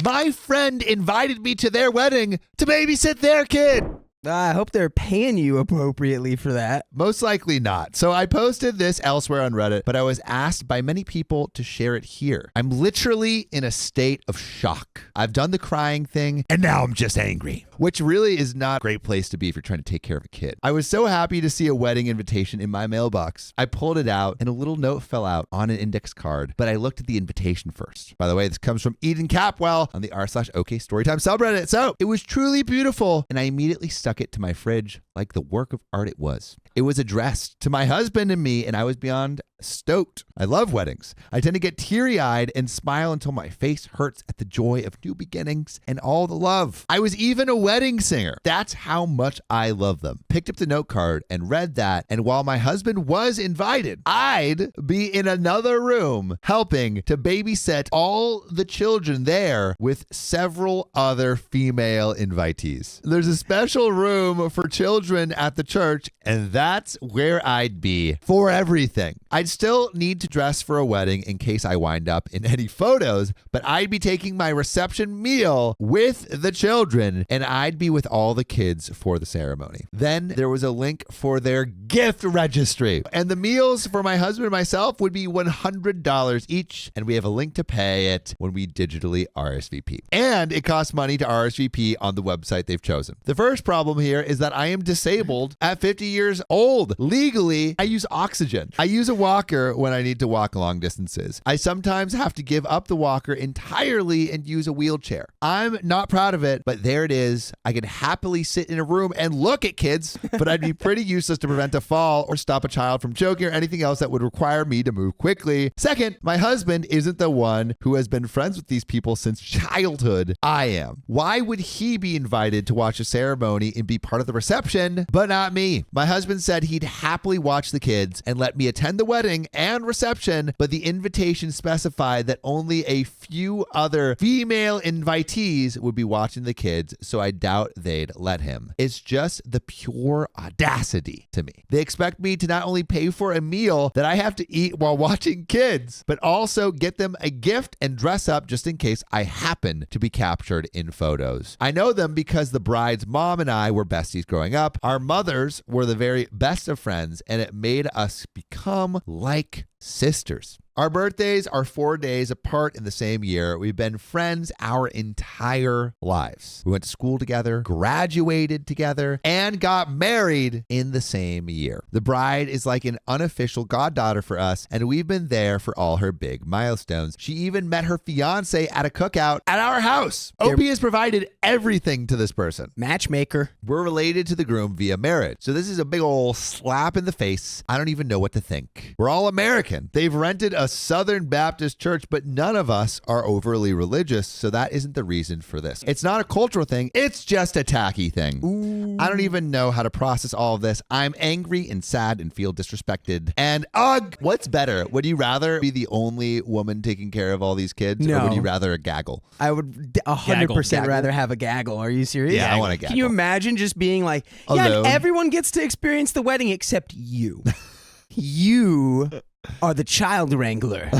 My friend invited me to their wedding to babysit their kid. I hope they're paying you appropriately for that. Most likely not. So I posted this elsewhere on Reddit, but I was asked by many people to share it here. I'm literally in a state of shock. I've done the crying thing, and now I'm just angry, which really is not a great place to be if you're trying to take care of a kid. I was so happy to see a wedding invitation in my mailbox. I pulled it out, and a little note fell out on an index card, but I looked at the invitation first. By the way, this comes from Eden Capwell on the r/OKstorytime subreddit. So it was truly beautiful, and I immediately stuck it to my fridge like the work of art it was. It was addressed to my husband and me, and I was beyond stoked. I love weddings. I tend to get teary-eyed and smile until my face hurts at the joy of new beginnings and all the love. I was even a wedding singer. That's how much I love them. Picked up the note card and read that, and while my husband was invited, I'd be in another room helping to babysit all the children there with several other female invitees. There's a special room for children at the church, and that's where I'd be for everything. I'd still need to dress for a wedding in case I wind up in any photos, but I'd be taking my reception meal with the children, and I'd be with all the kids for the ceremony. Then there was a link for their gift registry, and the meals for my husband and myself would be $100 each, and we have a link to pay it when we digitally RSVP. And it costs money to RSVP on the website they've chosen. The first problem here is that I am disabled at 50 years old. Legally, I use oxygen. I use a walker when I need to walk long distances. I sometimes have to give up the walker entirely and use a wheelchair. I'm not proud of it, but there it is. I can happily sit in a room and look at kids, but I'd be pretty useless to prevent a fall or stop a child from choking or anything else that would require me to move quickly. Second, my husband isn't the one who has been friends with these people since childhood. I am. Why would he be invited to watch a ceremony and be part of the reception, but not me? My husband said he'd happily watch the kids and let me attend the wedding and reception, but the invitation specified that only a few other female invitees would be watching the kids, so I doubt they'd let him. It's just the pure audacity to me. They expect me to not only pay for a meal that I have to eat while watching kids, but also get them a gift and dress up just in case I happen to be captured in photos. I know them because the bride's mom and I were besties growing up. Our mothers were the very best of friends, and it made us become like sisters. Our birthdays are 4 days apart in the same year. We've been friends our entire lives. We went to school together, graduated together, and got married in the same year. The bride is like an unofficial goddaughter for us, and we've been there for all her big milestones. She even met her fiance at a cookout at our house. OP has provided everything to this person. Matchmaker. We're related to the groom via marriage. So this is a big old slap in the face. I don't even know what to think. We're all American. They've rented a Southern Baptist church, but none of us are overly religious, so that isn't the reason for this. It's not a cultural thing. It's just a tacky thing. Ooh. I don't even know how to process all of this. I'm angry and sad and feel disrespected. And ugh, what's better? Would you rather be the only woman taking care of all these kids, or would you rather a gaggle? I would 100% rather have a gaggle. Are you serious? Yeah, I want a gaggle. Can you imagine just being like, yeah, everyone gets to experience the wedding except you. You are the child wrangler.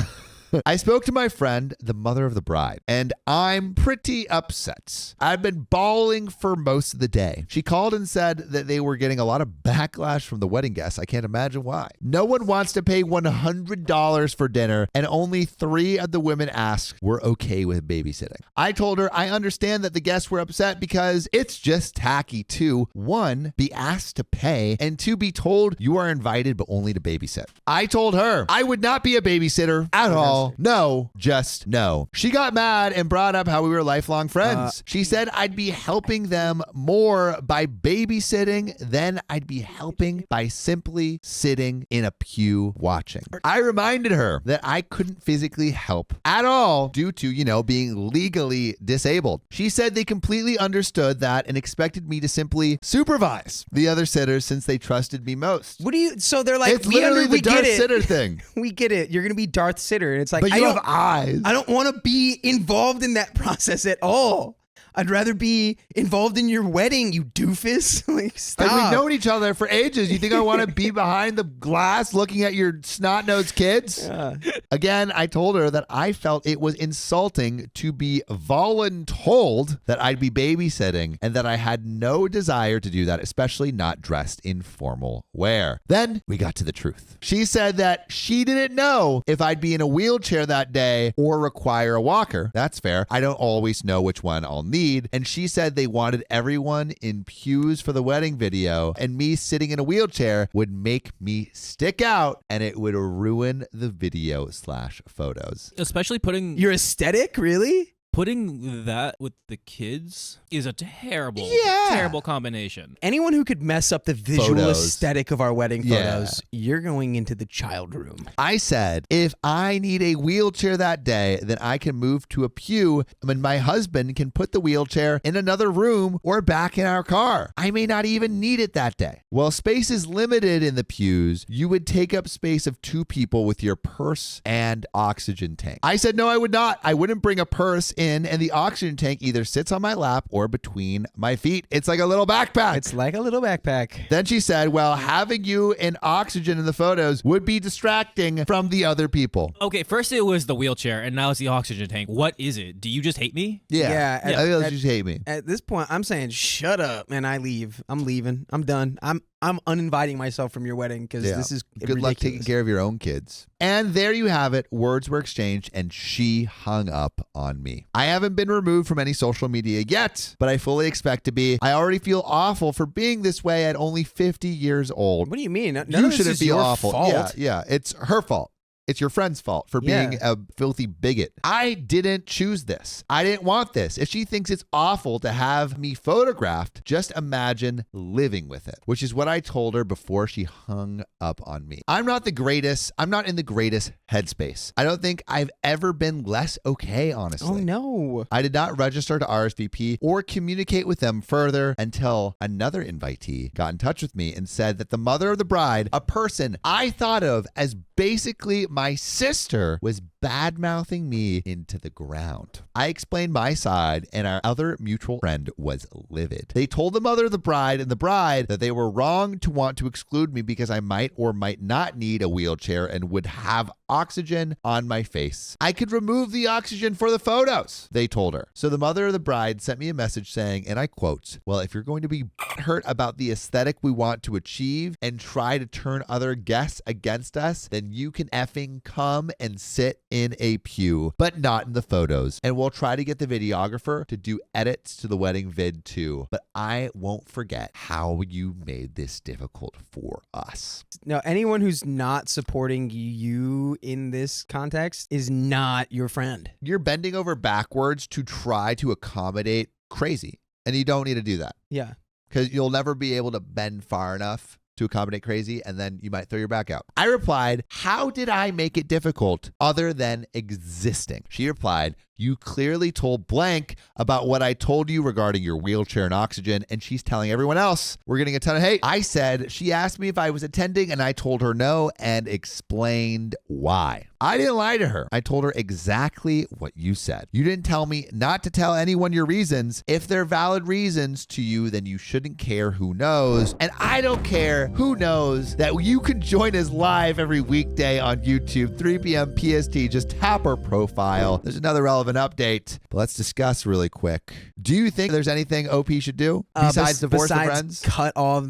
I spoke to my friend, the mother of the bride, and I'm pretty upset. I've been bawling for most of the day. She called and said that they were getting a lot of backlash from the wedding guests. I can't imagine why. No one wants to pay $100 for dinner, and only 3 of the women asked were okay with babysitting. I told her I understand that the guests were upset because it's just tacky to, 1, be asked to pay, and 2, be told you are invited but only to babysit. I told her I would not be a babysitter at all. No, just no. She got mad and brought up how we were lifelong friends. She said I'd be helping them more by babysitting than I'd be helping by simply sitting in a pew watching. I reminded her that I couldn't physically help at all due to, being legally disabled. She said they completely understood that and expected me to simply supervise the other sitters since they trusted me most. So they're like, it's literally the Darth Sitter thing. We get it. You're going to be Darth Sitter. And it's like, but you have eyes. I don't want to be involved in that process at all. I'd rather be involved in your wedding, you doofus. Like, stop. Like, we've known each other for ages. You think I want to be behind the glass looking at your snot-nosed kids? Yeah. Again, I told her that I felt it was insulting to be voluntold that I'd be babysitting and that I had no desire to do that, especially not dressed in formal wear. Then we got to the truth. She said that she didn't know if I'd be in a wheelchair that day or require a walker. That's fair. I don't always know which one I'll need. And she said they wanted everyone in pews for the wedding video, and me sitting in a wheelchair would make me stick out and it would ruin the video/photos. Especially putting your aesthetic, really? Putting that with the kids is a terrible combination. Anyone who could mess up the visual aesthetic of our wedding photos, you're going into the child room. I said, if I need a wheelchair that day, then I can move to a pew and my husband can put the wheelchair in another room or back in our car. I may not even need it that day. Well, space is limited in the pews. You would take up space of 2 people with your purse and oxygen tank. I said, no, I would not. I wouldn't bring a purse in, and the oxygen tank either sits on my lap or between my feet. It's like a little backpack. It's like a little backpack. Then she said, well, having you in oxygen in the photos would be distracting from the other people. Okay, first it was the wheelchair, and now it's the oxygen tank. What is it? Do you just hate me? Yeah. I feel like you just hate me. At this point, I'm saying, shut up, and I leave. I'm leaving. I'm done. I'm uninviting myself from your wedding because this is good ridiculous. luck taking care of your own kids. And there you have it. Words were exchanged and she hung up on me. I haven't been removed from any social media yet, but I fully expect to be. I already feel awful for being this way at only 50 years old. What do you mean? None you of shouldn't this is be your awful. fault. Yeah. It's her fault. It's your friend's fault for being a filthy bigot. I didn't choose this. I didn't want this. If she thinks it's awful to have me photographed, just imagine living with it, which is what I told her before she hung up on me. I'm not in the greatest headspace. I don't think I've ever been less okay, honestly. Oh, no. I did not register to RSVP or communicate with them further until another invitee got in touch with me and said that the mother of the bride, a person I thought of as basically my sister, was bad-mouthing me into the ground. I explained my side, and our other mutual friend was livid. They told the mother of the bride and the bride that they were wrong to want to exclude me because I might or might not need a wheelchair and would have oxygen on my face. I could remove the oxygen for the photos, they told her. So the mother of the bride sent me a message saying, and I quote, well, if you're going to be hurt about the aesthetic we want to achieve and try to turn other guests against us, then you can effing come and sit in a pew, but not in the photos. And we'll try to get the videographer to do edits to the wedding vid too. But I won't forget how you made this difficult for us. No, anyone who's not supporting you in this context is not your friend. You're bending over backwards to try to accommodate crazy. And you don't need to do that. Yeah. Because you'll never be able to bend far enough to accommodate crazy, and then you might throw your back out. I replied, how did I make it difficult other than existing? She replied, you clearly told blank about what I told you regarding your wheelchair and oxygen, and she's telling everyone else. We're getting a ton of hate. I said, she asked me if I was attending, and I told her no and explained why. I didn't lie to her. I told her exactly what you said. You didn't tell me not to tell anyone your reasons. If they're valid reasons to you, then you shouldn't care who knows. And I don't care who knows that you can join us live every weekday on YouTube, 3 p.m. PST. Just tap our profile. There's another relevant update. But let's discuss really quick. Do you think there's anything OP should do besides divorce the friends? Cut off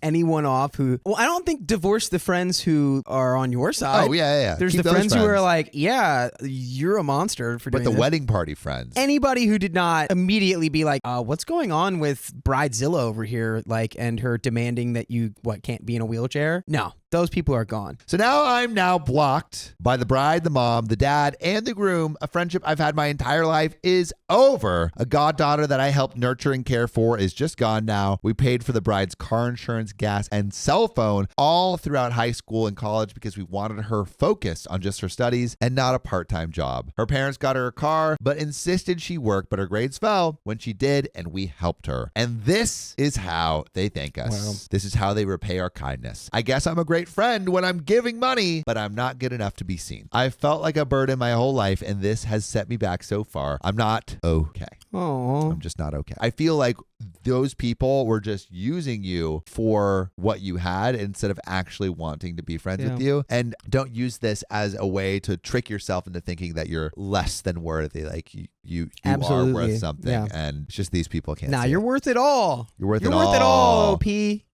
anyone off who... Well, I don't think divorce the friends who are on your side. Oh, yeah. There's Keep the friends who are like, yeah, you're a monster for doing But the this. wedding party friends. Anybody who did not immediately be like, what's going on with Bridezilla over here? Like, and her demanding that you, can't be in a wheelchair? No. Those people are gone. So now I'm blocked by the bride, the mom, the dad, and the groom. A friendship I've had my entire life is over. A goddaughter that I helped nurture and care for is just gone now. We paid for the bride's car insurance, gas, and cell phone all throughout high school and college because we wanted her focused on just her studies and not a part-time job. Her parents got her a car, but insisted she work, but her grades fell when she did, and we helped her. And this is how they thank us. Wow. This is how they repay our kindness. I guess I'm a great friend when I'm giving money, but I'm not good enough to be seen. I've felt like a burden my whole life, and this has set me back so far. I'm not okay. Oh. I'm just not okay. I feel like those people were just using you for what you had instead of actually wanting to be friends with you. And don't use this as a way to trick yourself into thinking that you're less than worthy. Like you are worth something. And it's just these people can't. Nah, see you're it. worth it all. You're worth You're it worth all. it all, OP.